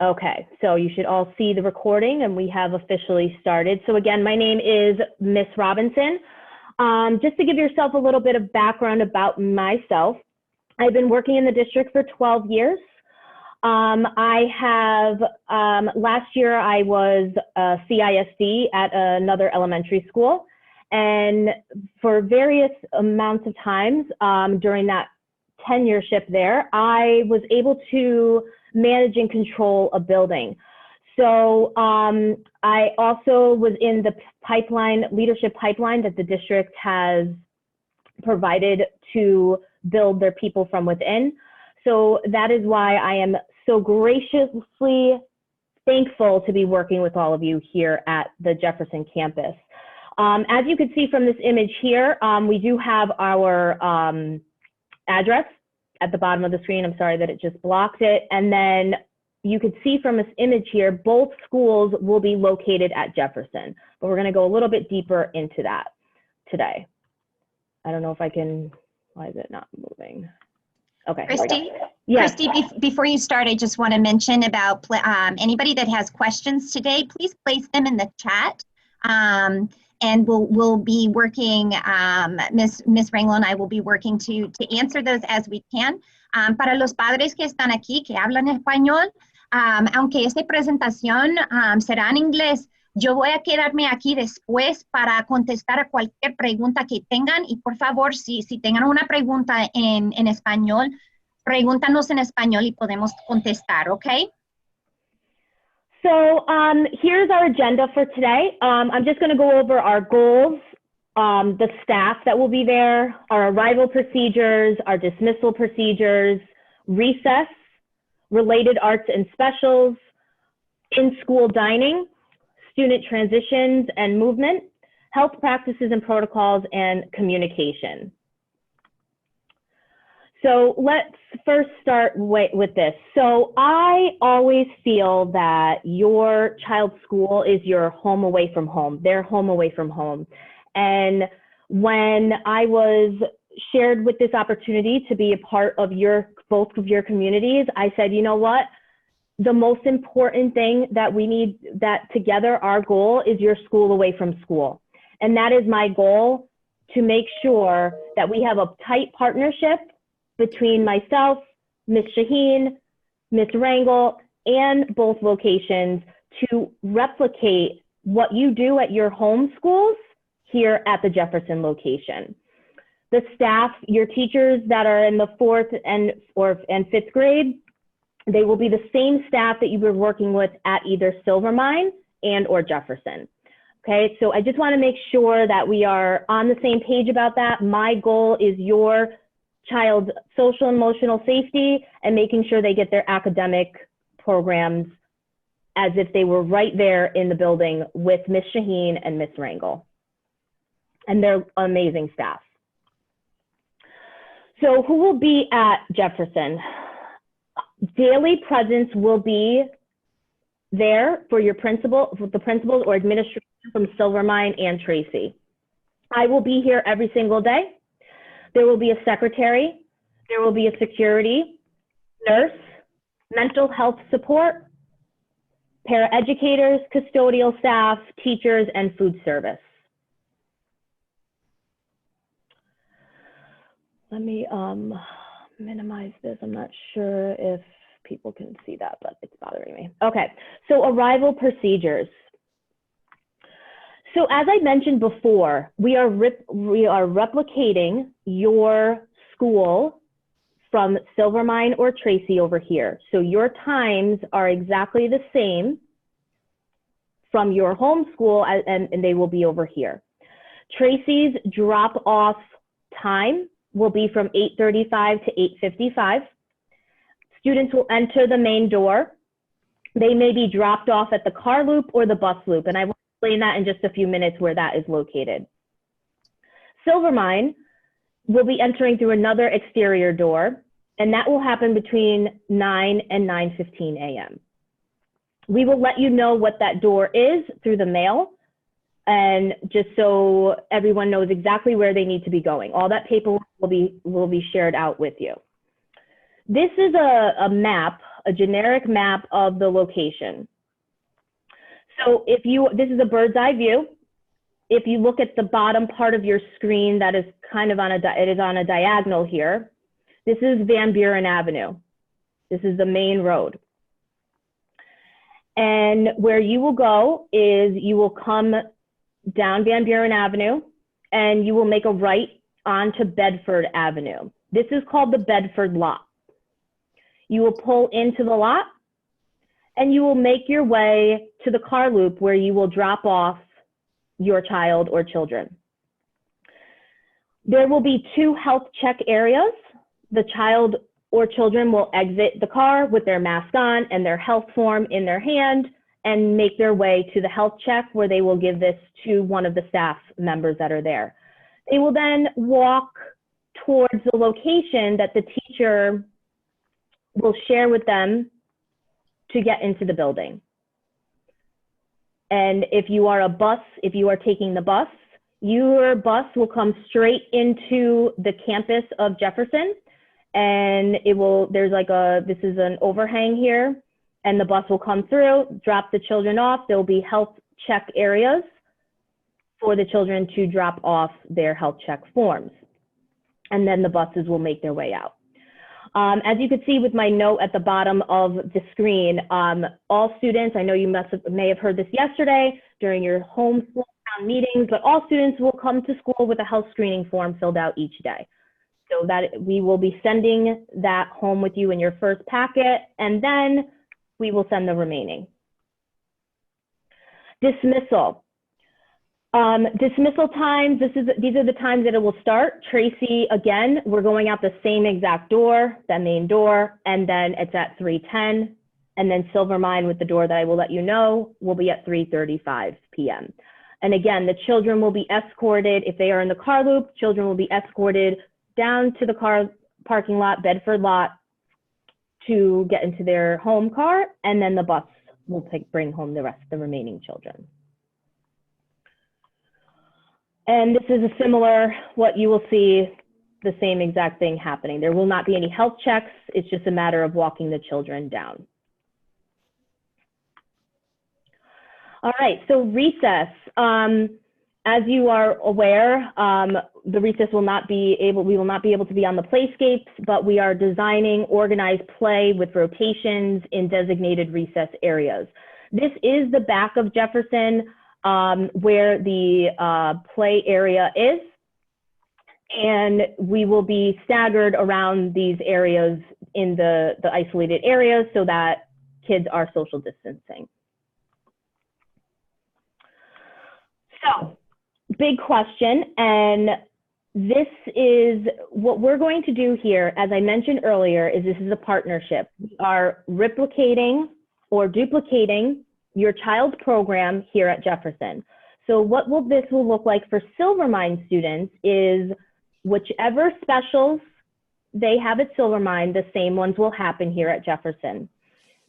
Okay, so you should all see the recording and we have officially started. So again, my name is Miss Robinson. Just to give yourself a little bit of background about myself, I've been working in the district for 12 years. I have, last year I was a CISD at another elementary school. And for various amounts of times during that tenureship there, I was able to manage and control a building. So I also was in the leadership pipeline that the district has provided to build their people from within. So that is why I am so graciously thankful to be working with all of you here at the Jefferson campus. As you can see from this image here, we do have our address at the bottom of the screen. I'm sorry that it just blocked it. And then you could see from this image here, both schools will be located at Jefferson, but we're gonna go a little bit deeper into that today. I don't know if I can, why is it not moving? Okay. Christy, yes. Christy, before you start, I just want to mention about anybody that has questions today, please place them in the chat. And we'll be working, Miss Rangel and I will be working to answer those as we can. Para los padres que están aquí, que hablan español, aunque esta presentación será en inglés, yo voy a quedarme aquí después para contestar a cualquier pregunta que tengan y por favor, si tengan una pregunta en español, pregúntanos en español y podemos contestar, ¿ok? So here's our agenda for today. I'm just going to go over our goals, the staff that will be there, our arrival procedures, our dismissal procedures, recess, related arts and specials, in-school dining, student transitions and movement, health practices and protocols, and communication. So let's first start with this. So I always feel that your child's school is your home away from home, their home away from home. And when I was shared with this opportunity to be a part of both of your communities, I said, you know what? The most important thing that we need, that together our goal is your school away from school. And that is my goal, to make sure that we have a tight partnership between myself, Ms. Shaheen, Ms. Rangel, and both locations to replicate what you do at your home schools here at the Jefferson location. The staff, your teachers that are in the 4th and 5th grade, they will be the same staff that you were working with at either Silvermine and or Jefferson. Okay, so I just want to make sure that we are on the same page about that. My goal is your child's social and emotional safety and making sure they get their academic programs as if they were right there in the building with Ms. Shaheen and Ms. Rangel. And they're amazing staff. So who will be at Jefferson? Daily presence will be there for your principal, the principals or administration from Silvermine and Tracey. I will be here every single day. There will be a secretary, there will be a security, nurse, mental health support, paraeducators, custodial staff, teachers, and food service. Let me minimize this. I'm not sure if people can see that, but it's bothering me. Okay, so arrival procedures. So as I mentioned before, we are replicating your school from Silvermine or Tracey over here. So your times are exactly the same from your home school and they will be over here. Tracey's drop off time will be from 8:35 to 8:55. Students will enter the main door. They may be dropped off at the car loop or the bus loop, and I will explain that in just a few minutes where that is located. Silvermine will be entering through another exterior door, and that will happen between 9 and 9:15 a.m. We will let you know what that door is through the mail, and just so everyone knows exactly where they need to be going. All that paperwork will be shared out with you. This is a map a generic map of the location. So this is a bird's eye view. If you look at the bottom part of your screen, that is kind of it is on a diagonal here. This is Van Buren Avenue. This is the main road. And where you will go is you will come down Van Buren Avenue and you will make a right onto Bedford Avenue. This is called the Bedford lot. You will pull into the lot and you will make your way to the car loop where you will drop off your child or children. There will be 2 health check areas. The child or children will exit the car with their mask on and their health form in their hand and make their way to the health check where they will give this to one of the staff members that are there. They will then walk towards the location that the teacher will share with them to get into the building. And if you are taking the bus, your bus will come straight into the campus of Jefferson, and this is an overhang here, and the bus will come through, drop the children off. There will be health check areas for the children to drop off their health check forms. And then the buses will make their way out. As you can see with my note at the bottom of the screen, all students, I know you may have heard this yesterday during your home school town meetings, but all students will come to school with a health screening form filled out each day. So that we will be sending that home with you in your first packet, and then we will send the remaining. Dismissal. Dismissal times, these are the times that it will start. Tracey, again, we're going out the same exact door, that main door, and then it's at 3:10. And then Silvermine, with the door that I will let you know, will be at 3:35 p.m. And again, the children will be escorted. If they are in the car loop, children will be escorted down to the car parking lot, Bedford lot, to get into their home car, and then the bus will bring home the rest of the remaining children. And this is a similar, what you will see, the same exact thing happening. There will not be any health checks. It's just a matter of walking the children down. All right, so recess. As you are aware, the recess we will not be able to be on the playscapes, but we are designing organized play with rotations in designated recess areas. This is the back of Jefferson, where the play area is, and we will be staggered around these areas in the isolated areas so that kids are social distancing. So, big question, and this is what we're going to do here, as I mentioned earlier, is this is a partnership. We are replicating or duplicating your child's program here at Jefferson. So what this will look like for Silvermine students is whichever specials they have at Silvermine, the same ones will happen here at Jefferson.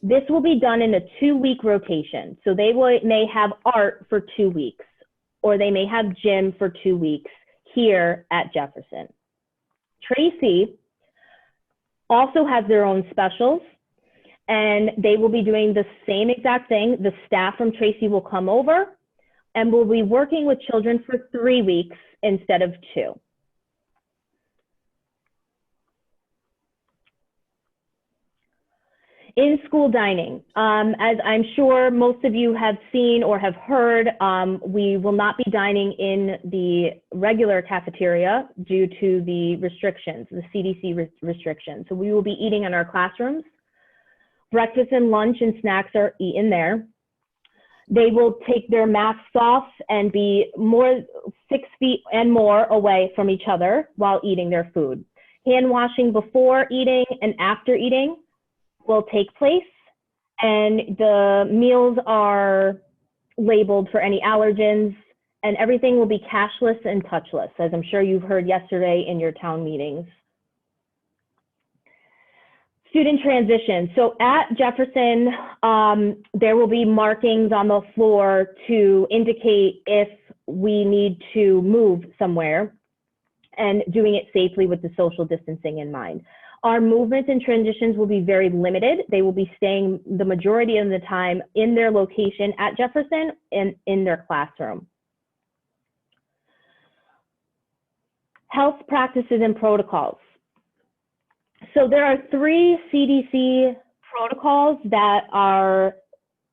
This will be done in a 2-week rotation. So they may have art for 2 weeks, or they may have gym for 2 weeks here at Jefferson. Tracey also has their own specials, and they will be doing the same exact thing. The staff from Tracey will come over and will be working with children for 3 weeks instead of 2. In-school dining. As I'm sure most of you have seen or have heard, we will not be dining in the regular cafeteria due to the restrictions, the CDC restrictions. So we will be eating in our classrooms. Breakfast and lunch and snacks are eaten there. They will take their masks off and be 6 feet and more away from each other while eating their food. Hand washing before eating and after eating will take place, and the meals are labeled for any allergens, and everything will be cashless and touchless, as I'm sure you've heard yesterday in your town meetings. Student transition. So at Jefferson, there will be markings on the floor to indicate if we need to move somewhere, and doing it safely with the social distancing in mind. Our movements and transitions will be very limited. They will be staying the majority of the time in their location at Jefferson and in their classroom. Health practices and protocols. So there are 3 CDC protocols that are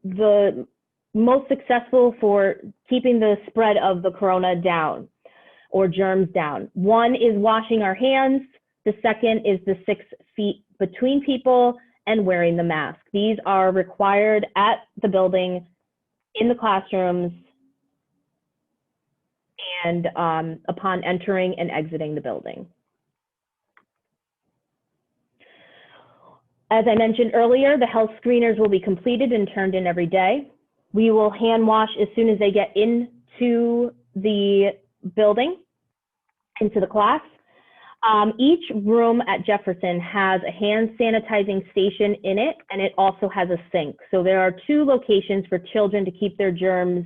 the most successful for keeping the spread of the corona down or germs down. One is washing our hands. The second is the 6 feet between people and wearing the mask. These are required at the building, in the classrooms, and upon entering and exiting the building. As I mentioned earlier, the health screeners will be completed and turned in every day. We will hand wash as soon as they get into the building, into the class. Each room at Jefferson has a hand sanitizing station in it, and it also has a sink. So there are 2 locations for children to keep their germs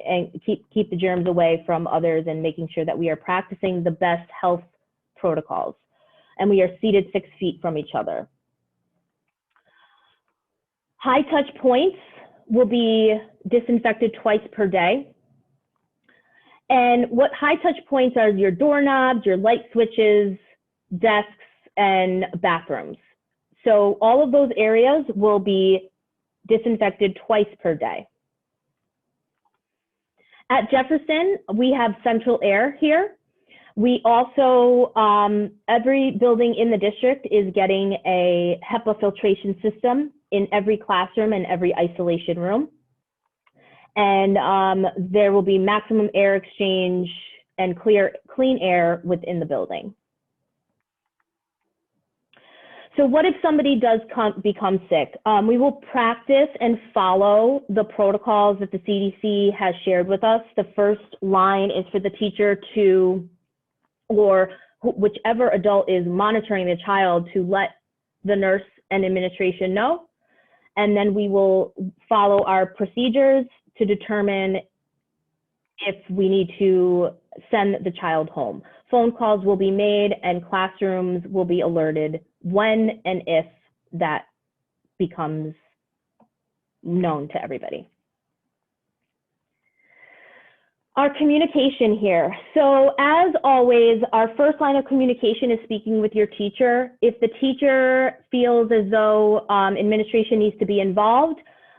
and keep the germs away from others, and making sure that we are practicing the best health protocols. And we are seated 6 feet from each other. High touch points will be disinfected twice per day. And what high touch points are: your doorknobs, your light switches, desks, and bathrooms. So all of those areas will be disinfected twice per day. At Jefferson, we have central air here. We also, every building in the district is getting a HEPA filtration system in every classroom and every isolation room. And there will be maximum air exchange and clean air within the building. So what if somebody does become sick? We will practice and follow the protocols that the CDC has shared with us. The first line is for the teacher to, or whichever adult is monitoring the child, to let the nurse and administration know. And then we will follow our procedures to determine if we need to send the child home. Phone calls will be made and classrooms will be alerted when and if that becomes known to everybody. Our communication here. So as always, our first line of communication is speaking with your teacher. If the teacher feels as though administration needs to be involved,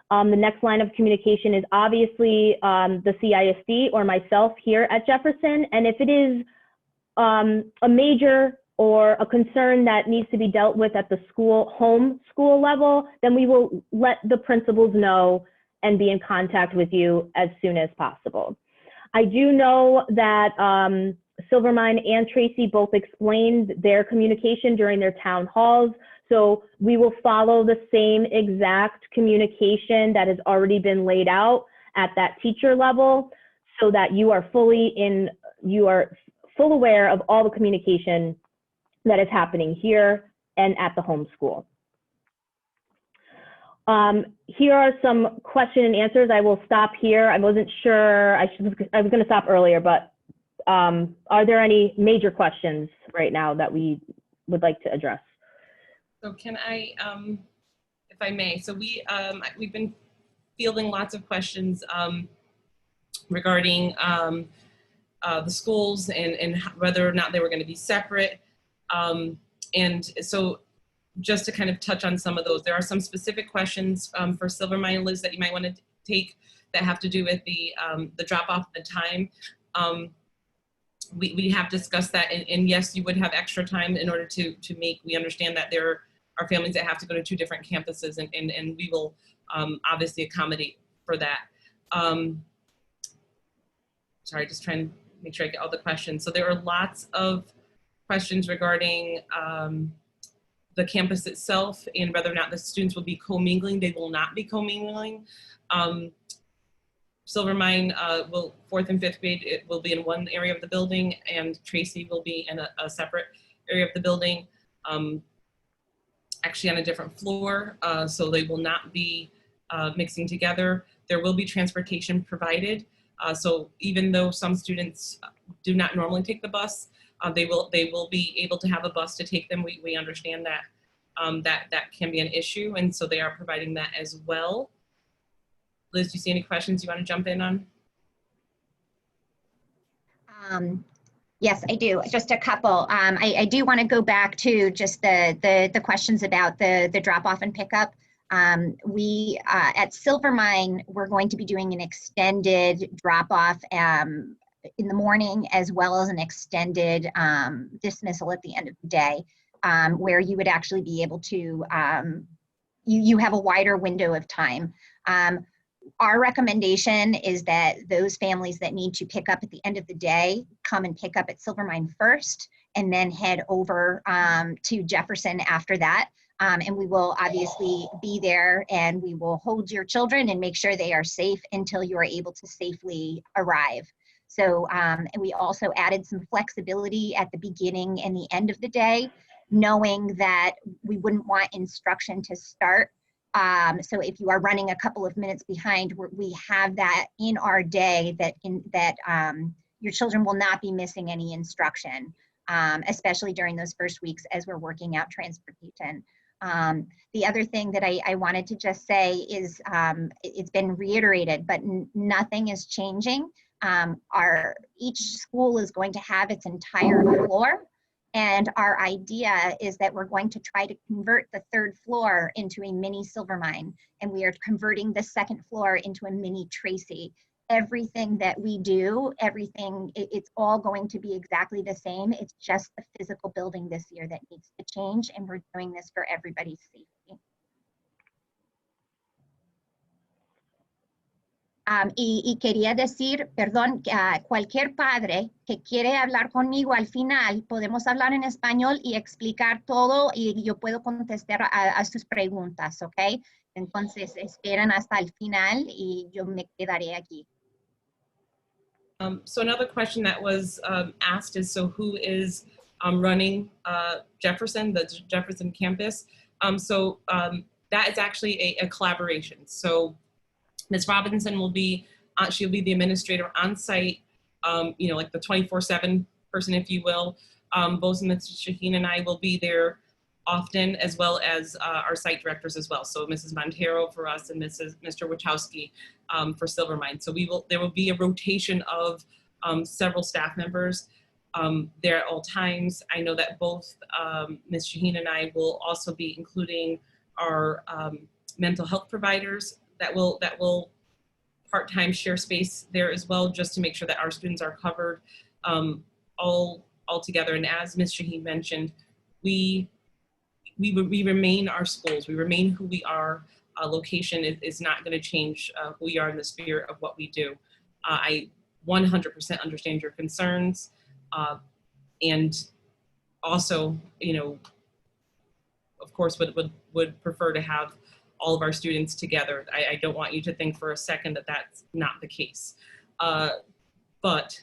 the next line of communication is obviously the CISD or myself here at Jefferson. And if it is a major or a concern that needs to be dealt with at the home school level, then we will let the principals know and be in contact with you as soon as possible. I do know that Silvermine and Tracey both explained their communication during their town halls. So we will follow the same exact communication that has already been laid out at that teacher level, so that you are full aware of all the communication that is happening here and at the home school. Here are some question and answers. I will stop here. I wasn't sure, I was going to stop earlier, but are there any major questions right now that we would like to address? So can I, if I may, so we've been fielding lots of questions regarding the schools and whether or not they were going to be separate. And so just to kind of touch on some of those, there are some specific questions for Silvermine and Liz that you might want to take that have to do with the drop off the time. We have discussed that, and yes, you would have extra time in order to make, we understand that there are families that have to go to 2 different campuses, and we will obviously accommodate for that. Sorry, just trying to make sure I get all the questions. So there are lots of questions regarding the campus itself and whether or not the students will be commingling. They will not be commingling. Silvermine will, 4th and 5th grade, it will be in one area of the building, and Tracey will be in a separate area of the building, actually on a different floor, so they will not be mixing together. There will be transportation provided. So even though some students do not normally take the bus, they will be able to have a bus to take them. We understand that that can be an issue, and so they are providing that as well. Liz, do you see any questions you want to jump in on? Yes, I do. Just a couple. I do want to go back to just the questions about the drop off and pickup. We at Silvermine, we're going to be doing an extended drop off in the morning, as well as an extended dismissal at the end of the day, where you would actually be able to, you have a wider window of time. Our recommendation is that those families that need to pick up at the end of the day come and pick up at Silvermine first, and then head over to Jefferson after that. And we will obviously be there, and we will hold your children and make sure they are safe until you are able to safely arrive. So, and we also added some flexibility at the beginning and the end of the day, knowing that we wouldn't want instruction to start. So if you are running a couple of minutes behind, we have that in our day that your children will not be missing any instruction, especially during those first weeks as we're working out transportation. The other thing that I wanted to just say is it's been reiterated, but nothing is changing. Each school is going to have its entire floor. And our idea is that we're going to try to convert the third floor into a mini Silvermine, and we are converting the second floor into a mini Tracey. Everything that we do, it's all going to be exactly the same. It's just the physical building this year that needs to change, and we're doing this for everybody's safety. Y quería decir, perdón, cualquier padre que quiere hablar conmigo al final, podemos hablar en español y explicar todo, y yo puedo contestar a sus preguntas, ¿ok? Entonces, esperan hasta el final y yo me quedaré aquí. So another question that was asked is, so who is running Jefferson, the Jefferson campus? That is actually a collaboration. So Ms. Robinson will be, she'll be the administrator on site, like the 24/7 person, if you will. Both Mr. Shaheen and I will be there often, as well as our site directors as well. So Mrs. Montero for us and Mr. Wachowski for Silvermine. So there will be a rotation of several staff members there at all times. I know that both Ms. Shaheen and I will also be including our mental health providers that will part-time share space there as well, just to make sure that our students are covered all together. And as Ms. Shaheen mentioned, we remain our schools. We remain who we are. Location is not going to change who we are in the spirit of what we do. I 100% understand your concerns, and also, of course, would prefer to have all of our students together. I don't want you to think for a second that that's not the case. But,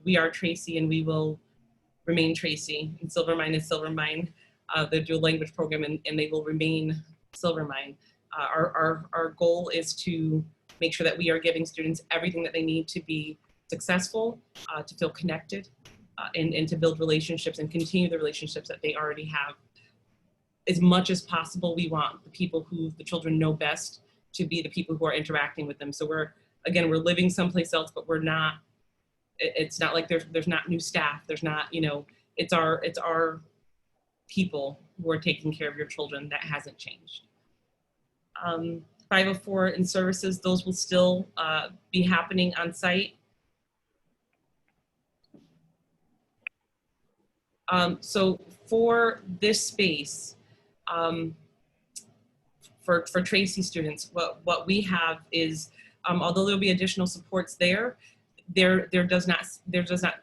we are Tracey, and we will remain Tracey, and Silvermine is Silvermine. The dual language program, and they will remain Silvermine. Our goal is to make sure that we are giving students everything that they need to be successful, to feel connected, and to build relationships and continue the relationships that they already have. As much as possible, we want the people who the children know best to be the people who are interacting with them. So we're living someplace else, but we're not, it's not like there's not new staff. There's not, it's our people who are taking care of your children. That hasn't changed. 504 in services, those will still be happening on site. So for this space, for Tracey students, what we have is, although there'll be additional supports there does not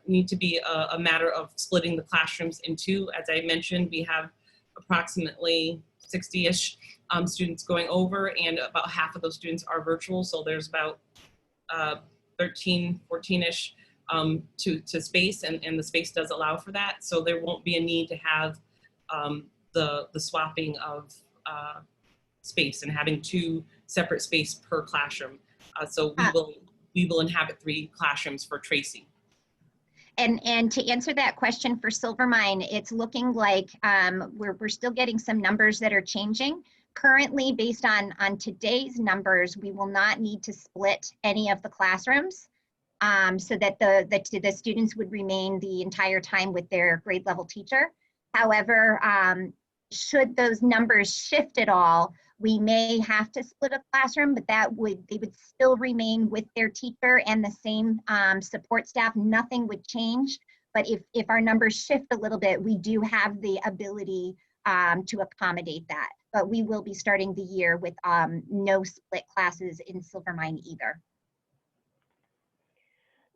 need to be a matter of splitting the classrooms in two. As I mentioned, we have approximately 60-ish students going over, and about half of those students are virtual. So there's about 13, 14-ish to space, and the space does allow for that. So there won't be a need to have the swapping of space and having two separate space per classroom. So we will we will inhabit 3 classrooms for Tracey. And to answer that question for Silvermine, it's looking like we're still getting some numbers that are changing. Currently, based on today's numbers, we will not need to split any of the classrooms so that the students would remain the entire time with their grade level teacher. However, should those numbers shift at all, we may have to split a classroom, but they would still remain with their teacher and the same support staff. Nothing would change. But if our numbers shift a little bit, we do have the ability to accommodate that. But we will be starting the year with no split classes in Silvermine either.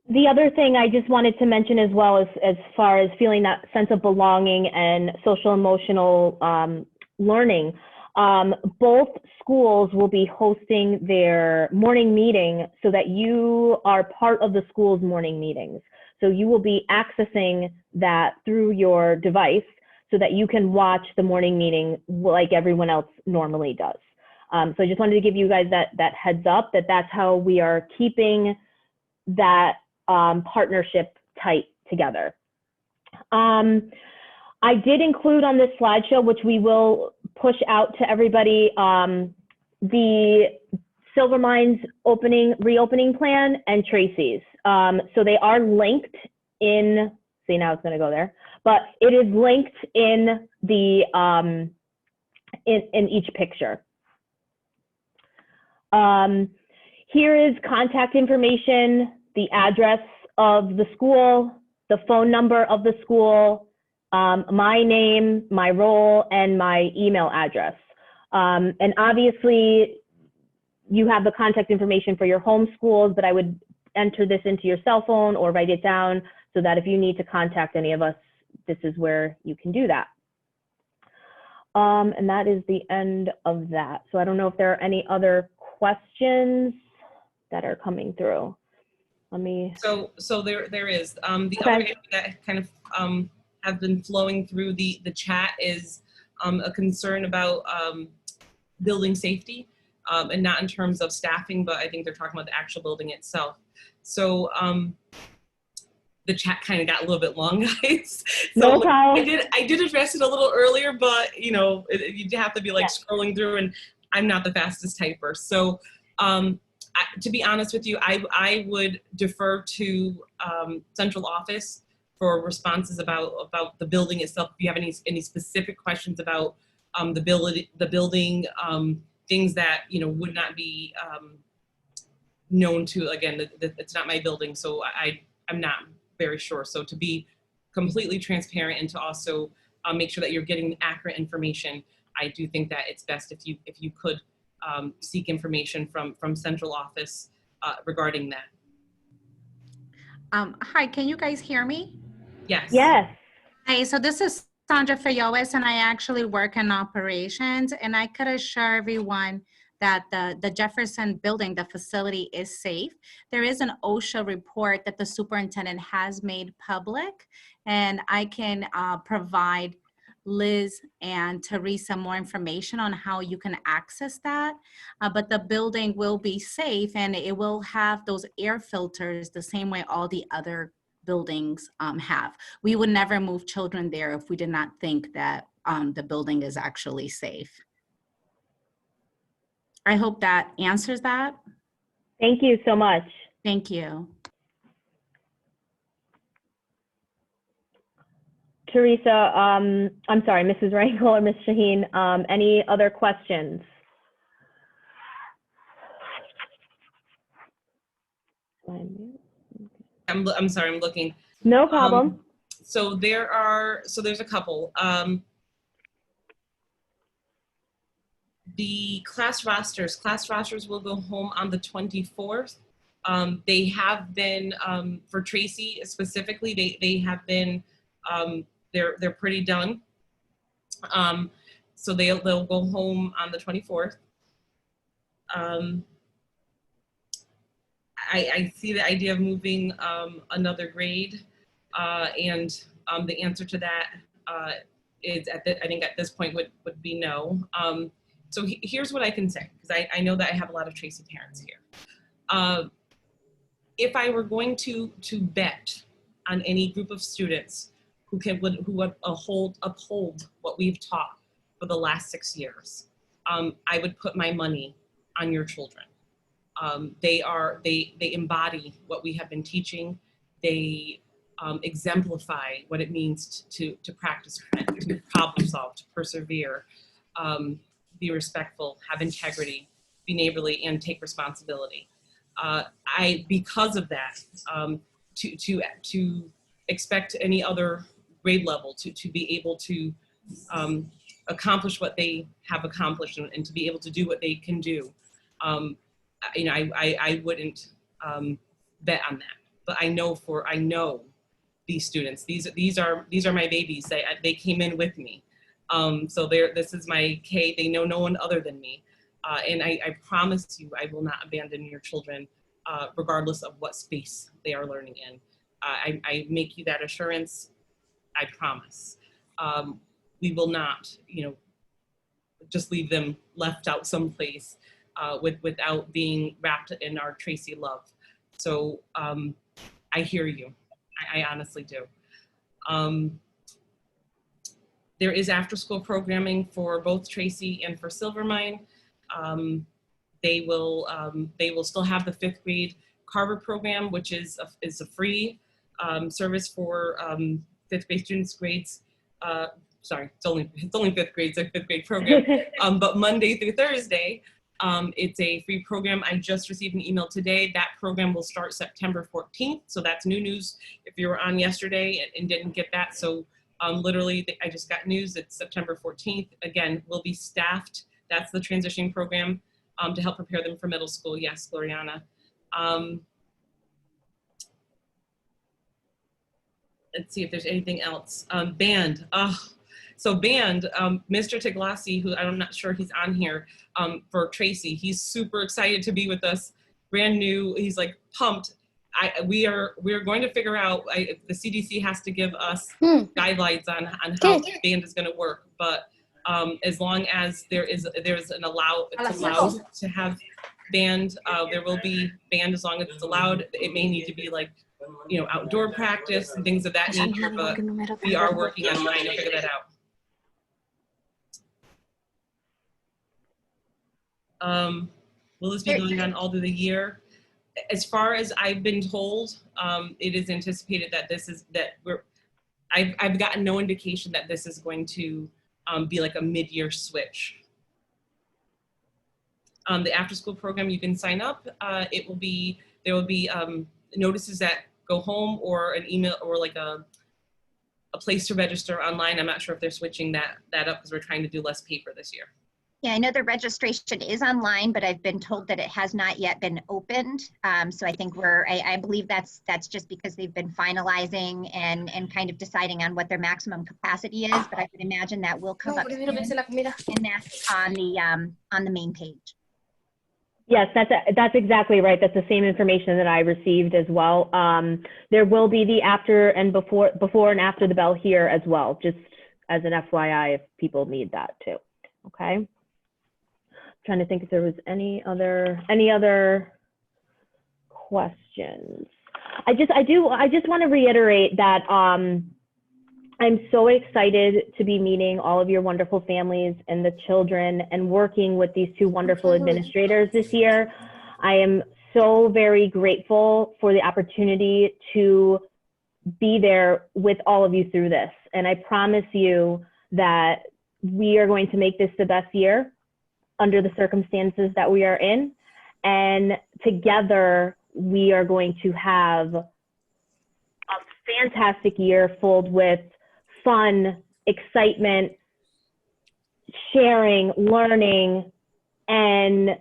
The other thing I just wanted to mention as well as far as feeling that sense of belonging and social emotional learning, both schools will be hosting their morning meeting so that you are part of the school's morning meetings. So you will be accessing that through your device so that you can watch the morning meeting like everyone else normally does. So I just wanted to give you guys that heads up that that's how we are keeping that partnership tight together. I did include on this slideshow, which we will push out to everybody, the Silvermine's reopening plan and Tracey's. So they are linked in, see now it's gonna go there, but it is linked in the, in each picture. Here is contact information, the address of the school, the phone number of the school, my name, my role, and my email address. And obviously, you have the contact information for your home schools, but I would enter this into your cell phone or write it down so that if you need to contact any of us, this is where you can do that. And that is the end of that. So I don't know if there are any other questions that are coming through. Let me. So there is the okay. other area that kind of have been flowing through the chat is a concern about building safety, and not in terms of staffing, but I think they're talking about the actual building itself. So the chat kind of got a little bit long, guys. So no problem. I did address it a little earlier, but you know, you have to be like scrolling through, and I'm not the fastest typer. So to be honest with you, I would defer to central office for responses about the building itself. If you have any specific questions about the building, things that would not be known to, again, it's not my building, so I'm not very sure. So to be completely transparent and to also make sure that you're getting accurate information, I do think that it's best if you could seek information from central office regarding that. Hi, can you guys hear me? Yes. Yes. Hi, so this is Sandra Fayowes, and I actually work in operations, and I could assure everyone that the Jefferson building, the facility, is safe. There is an OSHA report that the superintendent has made public, and I can provide Liz and Teresa more information on how you can access that. But the building will be safe, and it will have those air filters the same way all the other buildings have. We would never move children there if we did not think that the building is actually safe. I hope that answers that. Thank you so much. Thank you. Teresa, I'm sorry, Mrs. Rangel or Ms. Shaheen, any other questions? I'm sorry, I'm looking. No problem. So there's a couple. The class rosters will go home on the 24th. They have been, for Tracey specifically, they have been, they're pretty done. So they'll go home on the 24th. I see the idea of moving another grade, and the answer to that is I think at this point would be no. So here's what I can say, because I know that I have a lot of Tracey parents here. if I were going to bet on any group of students who would uphold what we've taught for the last 6 years, I would put my money on your children. They embody what we have been teaching. They exemplify what it means to practice, to problem solve, to persevere, be respectful, have integrity, be neighborly, and take responsibility. Because of that, to expect any other grade level to be able to accomplish what they have accomplished and to be able to do what they can do, I wouldn't bet on that. But I know these students. These are my babies. They came in with me. So this is my K. They know no one other than me. And I promise you, I will not abandon your children, regardless of what space they are learning in. I make you that assurance. I promise. We will not, just leave them left out someplace without being wrapped in our Tracey love. So I hear you. I honestly do. There is after-school programming for both Tracey and for Silvermine. They will still have the 5th grade Carver program, which is a free service for 5th grade students' grades. Sorry, it's only 5th grade, it's a 5th grade program. But Monday through Thursday, it's a free program. I just received an email today. That program will start September 14th. So that's new news if you were on yesterday and didn't get that. So literally, I just got news. It's September 14th. Again, we'll be staffed. That's the transitioning program to help prepare them for middle school. Yes, Gloriana. Let's see if there's anything else. Band. So band, Mr. Tiglasi, who I'm not sure he's on here, for Tracey, he's super excited to be with us. Brand new, he's like pumped. We are going to figure out, the CDC has to give us guidelines on how band is going to work. But as long as it's allowed to have band, there will be band as long as it's allowed. It may need to be like, outdoor practice and things of that nature, but we are working on trying to figure that out. Will this be going on all through the year? As far as I've been told, it is anticipated that I've gotten no indication that this is going to be like a mid-year switch. The after-school program, you can sign up. There will be notices that go home or an email or like a place to register online. I'm not sure if they're switching that up because we're trying to do less paper this year. Yeah, I know the registration is online, but I've been told that it has not yet been opened. So I think I believe that's just because they've been finalizing and kind of deciding on what their maximum capacity is. But I would imagine that will come up soon, and that's on the main page. Yes, that's exactly right. That's the same information that I received as well. There will be the before and after the bell here as well, just as an FYI if people need that too. Okay. Trying to think if there was any other questions. I just want to reiterate that I'm so excited to be meeting all of your wonderful families and the children and working with these two wonderful administrators this year. I am so very grateful for the opportunity to be there with all of you through this. And I promise you that we are going to make this the best year under the circumstances that we are in. And together, we are going to have a fantastic year filled with fun, excitement, sharing, learning, and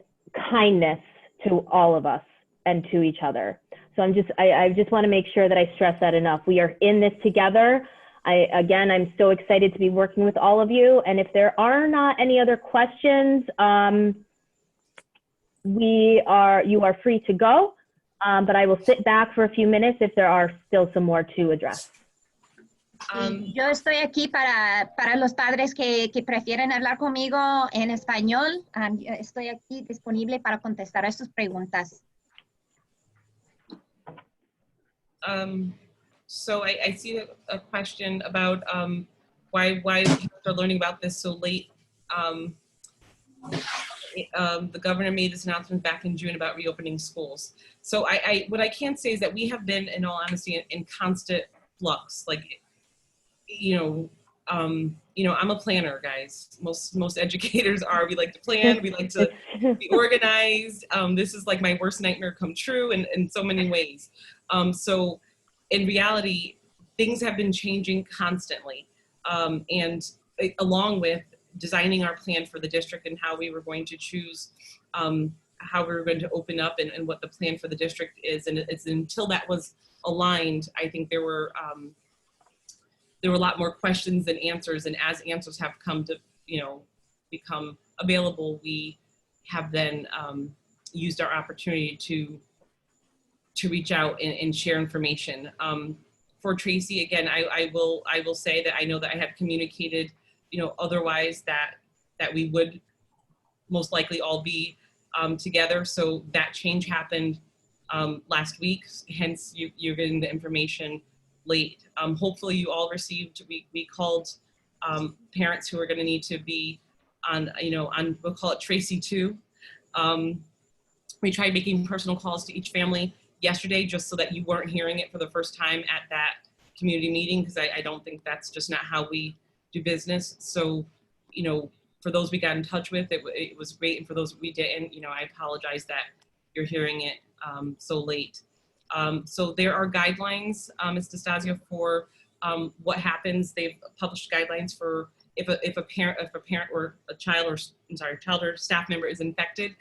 kindness to all of us and to each other. So I just want to make sure that I stress that enough. We are in this together. I'm so excited to be working with all of you. And if there are not any other questions, you are free to go. But I will sit back for a few minutes if there are still some more to address. Yo estoy aquí para los padres que prefieren hablar conmigo en español. Estoy aquí disponible para contestar a sus preguntas. So I see a question about why parents are learning about this so late. The governor made this announcement back in June about reopening schools. So what I can say is that we have been, in all honesty, in constant flux. Like, I'm a planner, guys. Most educators are. We like to plan. We like to be organized. This is like my worst nightmare come true in so many ways. So in reality, things have been changing constantly. And along with designing our plan for the district and how we were going to choose how we were going to open up and what the plan for the district is. And it's until that was aligned, I think there were a lot more questions than answers. And as answers have come to, become available, we have then used our opportunity to reach out and share information. For Tracey, again, I will say that I know that I have communicated, otherwise that we would most likely all be together. So that change happened last week. Hence, you're getting the information late. Hopefully, you all received. We called parents who are going to need to be on, we'll call it Tracey 2. We tried making personal calls to each family yesterday, just so that you weren't hearing it for the first time at that community meeting, because I don't think that's just not how we do business. So, for those we got in touch with, it was great. And for those we didn't, I apologize that you're hearing it so late. So there are guidelines, Ms. DeStasio, for what happens. They've published guidelines for if a parent or a child or staff member is infected.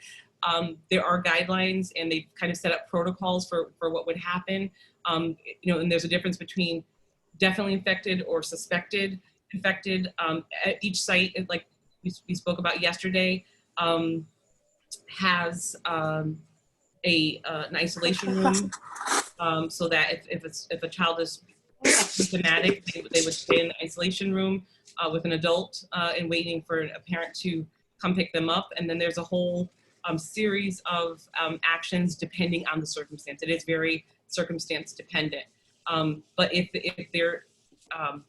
There are guidelines, and they've kind of set up protocols for what would happen. And there's a difference between definitely infected or suspected infected. At each site, like we spoke about yesterday, has an isolation room, so that if a child is symptomatic, they would stay in the isolation room with an adult and waiting for a parent to come pick them up. And then there's a whole series of actions depending on the circumstance. It is very circumstance dependent. But if they're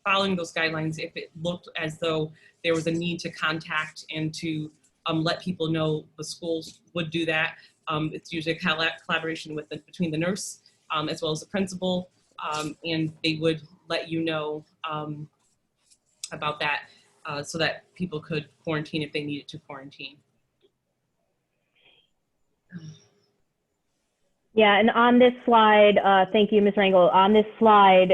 following those guidelines, if it looked as though there was a need to contact and to let people know, the schools would do that. It's usually a collaboration between the nurse as well as the principal, and they would let you know about that so that people could quarantine if they needed to quarantine. Yeah, and on this slide, thank you, Ms. Rangel. On this slide,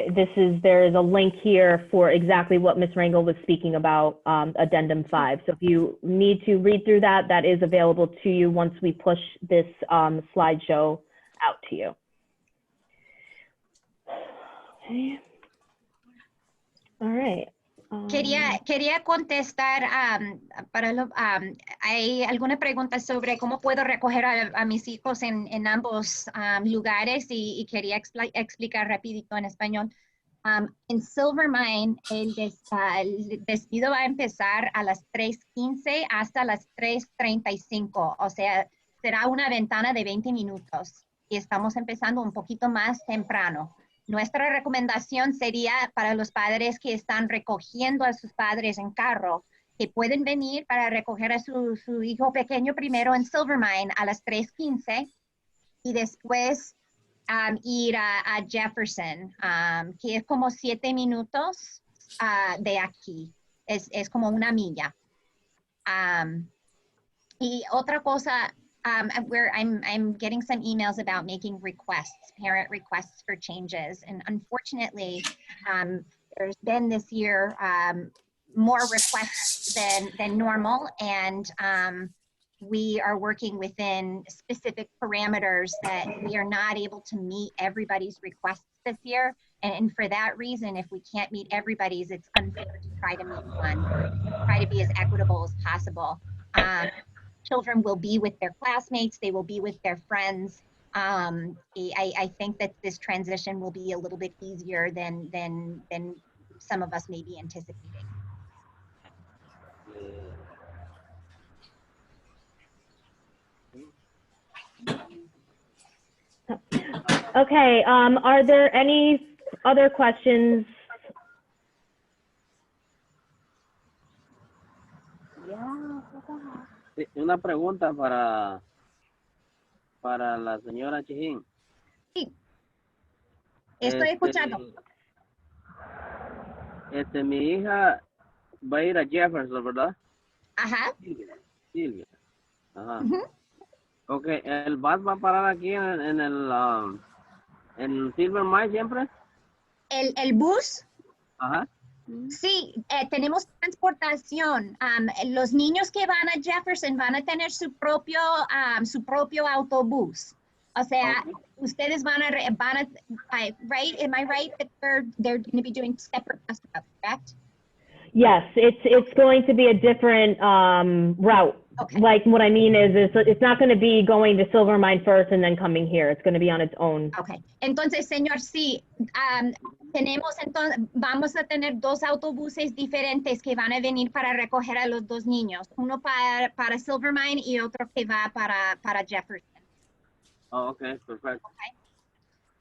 there is a link here for exactly what Ms. Rangel was speaking about, Addendum 5. So if you need to read through that, that is available to you once we push this slideshow out to you. Okay. All right. Quería contestar hay alguna pregunta sobre cómo puedo recoger a mis hijos en ambos lugares y quería explicar rapidito en español. En Silvermine, el despido va a empezar a las 3:15 hasta las 3:35, o sea, será una ventana de 20 minutos y estamos empezando un poquito más temprano. Nuestra recomendación sería para los padres que están recogiendo a sus padres en carro, que pueden venir para recoger a su hijo pequeño primero en Silvermine a las 3:15 y después ir a Jefferson, que es como 7 minutos de aquí. Es como una milla. Y otra cosa, where I'm getting some emails about making requests, parent requests for changes. And unfortunately, there's been this year more requests than normal. And we are working within specific parameters that we are not able to meet everybody's requests this year. And for that reason, if we can't meet everybody's, it's unfair to try to meet one, try to be as equitable as possible. Children will be with their classmates, they will be with their friends. I think that this transition will be a little bit easier than some of us may be anticipating. Okay, are there any other questions? Sí, una pregunta para la señora Chijín. Sí, estoy escuchando. Mi hija va a ir a Jefferson, ¿verdad? Ajá. Silvia. Ajá. Ujú. Ok, ¿el bus va a parar aquí en Silvermine siempre? El bus, Ajá. sí, tenemos transportación. Los niños que van a Jefferson van a tener su propio autobús. O sea, Ok. ustedes van a, right? Am I right that they're going to be doing separate bus routes, correct? Yes, it's going to be a different route. Okay. Like what I mean is it's not going to be going to Silvermine first and then coming here. It's going to be on its own. Okay. Entonces, señor, sí, vamos a tener dos autobuses diferentes que van a venir para recoger a los dos niños. Uno para Silvermine y otro que va para Jefferson. Oh, ok, perfecto.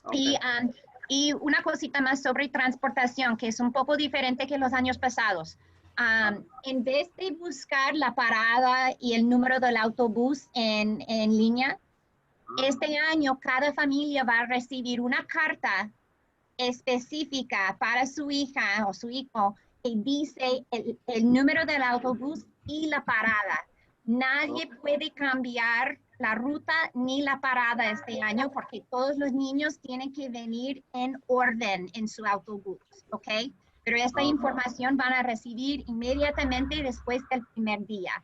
Okay. Okay. Y una cosita más sobre transportación, que es un poco diferente que los años pasados. En vez de buscar la parada y el número del autobús en línea, este año cada familia va a recibir una carta específica para su hija o su hijo que dice el número del autobús y la parada. Nadie puede cambiar la ruta ni la parada este año porque todos los niños tienen que venir en orden en su autobús, ¿ok? Pero esta información van a recibir inmediatamente después del primer día.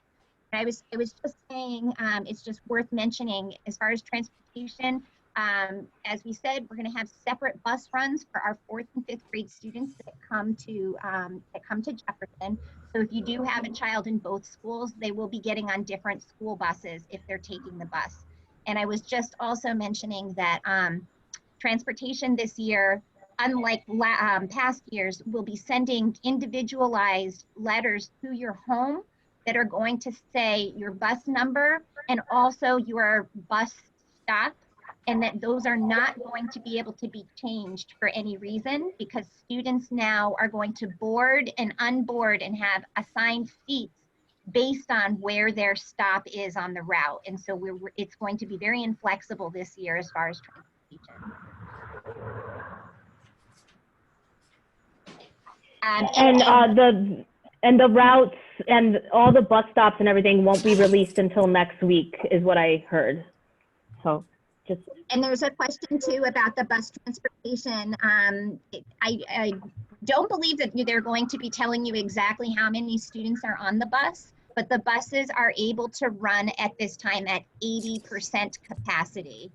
I was just saying, it's just worth mentioning as far as transportation. As we said, we're going to have separate bus runs for our 4th and 5th grade students that come to Jefferson. So if you do have a child in both schools, they will be getting on different school buses if they're taking the bus. And I was just also mentioning that transportation this year, unlike past years, will be sending individualized letters to your home that are going to say your bus number and also your bus stop, and that those are not going to be able to be changed for any reason because students now are going to board and unboard and have assigned seats based on where their stop is on the route. And so it's going to be very inflexible this year as far as transportation. And the routes and all the bus stops and everything won't be released until next week, is what I heard. So just. And there's a question too about the bus transportation. I don't believe that they're going to be telling you exactly how many students are on the bus, but the buses are able to run at this time at 80% capacity.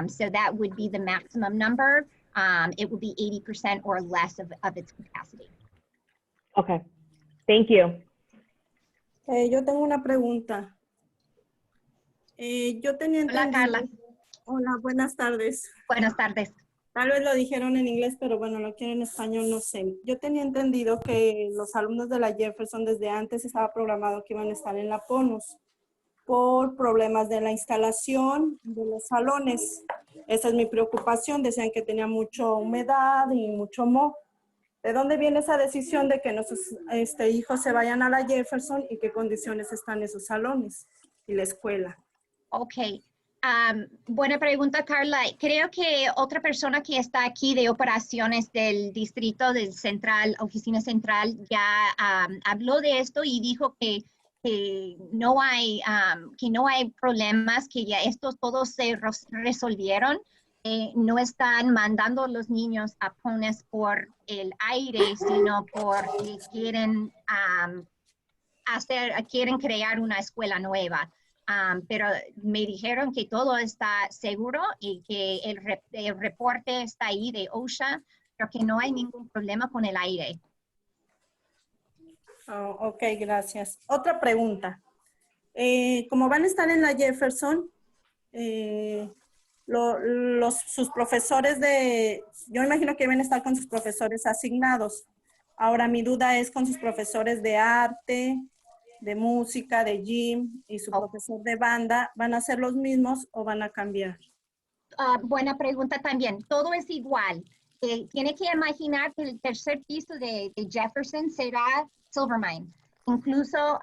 So that would be the maximum number. It will be 80% or less of its capacity. Okay. Thank you. Yo tengo una pregunta. Yo tenía entendido. Hola, Carla. Hola, buenas tardes. Buenas tardes. Tal vez lo dijeron en inglés, pero bueno, lo quiero en español, no sé. Yo tenía entendido que los alumnos de la Jefferson desde antes estaba programado que iban a estar en la PONUS por problemas de la instalación de los salones. Esa es mi preocupación. Decían que tenía mucha humedad y mucho moho. ¿De dónde viene esa decisión de que nuestros hijos se vayan a la Jefferson y qué condiciones están esos salones y la escuela? Ok. Buena pregunta, Carla. Creo que otra persona que está aquí de operaciones del distrito del central, oficina central, ya habló de esto y dijo que no hay problemas, que ya estos todos se resolvieron. No están mandando a los niños a PONUS por el aire, sino porque quieren crear una escuela nueva. Pero me dijeron que todo está seguro y que el reporte está ahí de OSHA, pero que no hay ningún problema con el aire. Oh, ok, gracias. Otra pregunta. Como van a estar en la Jefferson, sus profesores yo imagino que van a estar con sus profesores asignados. Ahora mi duda es con sus profesores de arte, de música, de gym y su profesor de banda, ¿van a ser los mismos o van a cambiar? buena pregunta también. Todo es igual. Tiene que imaginar que el tercer piso de Jefferson será Silvermine. Incluso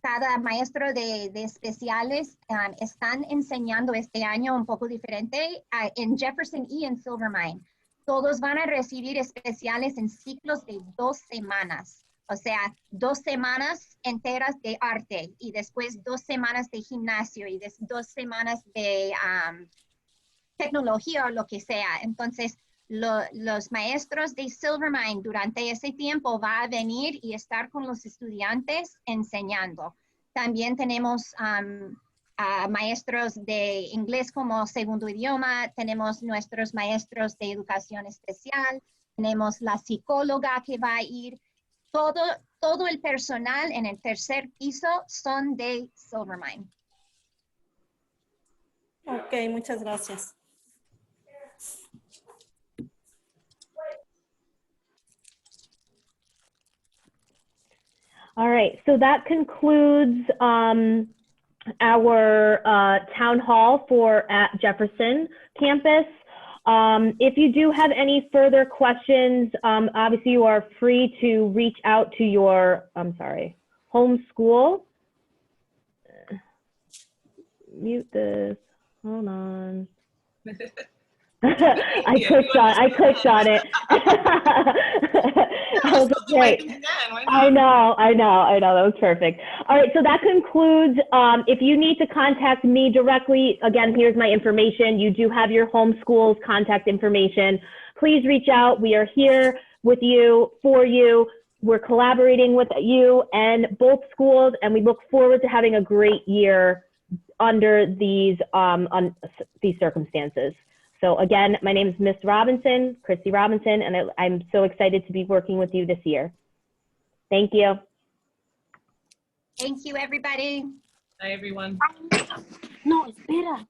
cada maestro de especiales están enseñando este año un poco diferente en Jefferson y en Silvermine. Todos van a recibir especiales en ciclos de 2 semanas. O sea, 2 semanas enteras de arte y después 2 semanas de gimnasio y 2 semanas de tecnología o lo que sea. Entonces, los maestros de Silvermine durante ese tiempo va a venir y estar con los estudiantes enseñando. También tenemos maestros de inglés como segundo idioma, tenemos nuestros maestros de educación especial, tenemos la psicóloga que va a ir. Todo el personal en el tercer piso son de Silvermine. Ok, muchas gracias. All right, so that concludes our town hall for at Jefferson campus. If you do have any further questions, obviously you are free to reach out to your, home school. Mute this, hold on. I clicked on it. I was like, great. I know, that was perfect. All right, so that concludes. If you need to contact me directly, again, here's my information. You do have your home school's contact information. Please reach out. We are here with you, for you. We're collaborating with you and both schools, and we look forward to having a great year under these circumstances. So again, my name is Miss Robinson, Christy Robinson, and I'm so excited to be working with you this year. Thank you. Thank you, everybody. Bye, everyone. No, espera.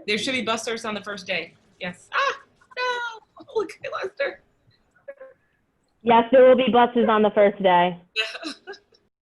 There should be bus service on the first day. Yes. Ah, no. Look at Lester. Yes, there will be buses on the first day.